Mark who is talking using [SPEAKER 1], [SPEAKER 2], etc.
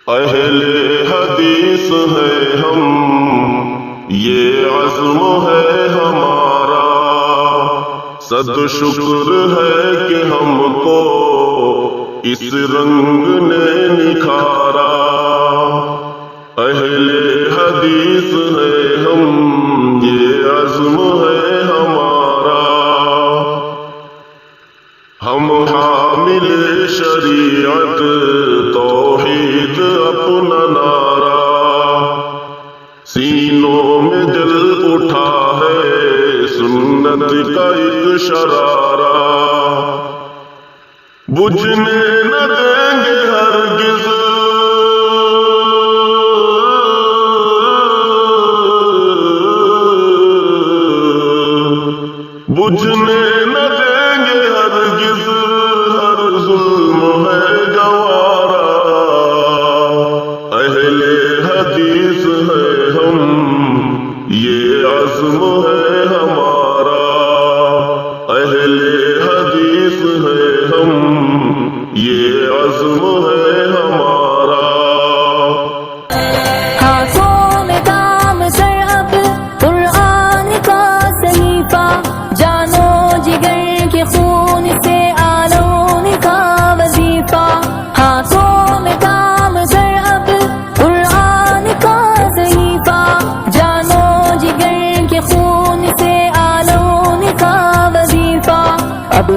[SPEAKER 1] اہل حدیث ہے ہم، یہ عزم ہے ہمارا، صد شکر ہے کہ ہم کو اس رنگ نے نکھارا۔ اہل حدیث ہے ہم، یہ عزم ہے ہمارا، ہم حامل شریعت توحید اپنا نعرہ، سینوں میں جل اٹھا ہے سنت کا ایک شرارہ، بجھنے نہ دیں گے ہرگز بجھنے نہ دیں گے ہرگز، ہر ظلم ہے گوارا۔ اہل حدیث ہے ہم، یہ عزم ہے ہمارا، اہل حدیث ہے ہم، یہ عزم ہے ہمارا۔
[SPEAKER 2] ہاتھوں میں کام سر اب قرآن کا صحیفہ، جانو جگر کے خون سے آلون کا وظیفہ، ہاتھوں میں کام سر اب قرآن کا صحیفہ، جانو جگر کے خون سے آلون کا وظیفہ، اب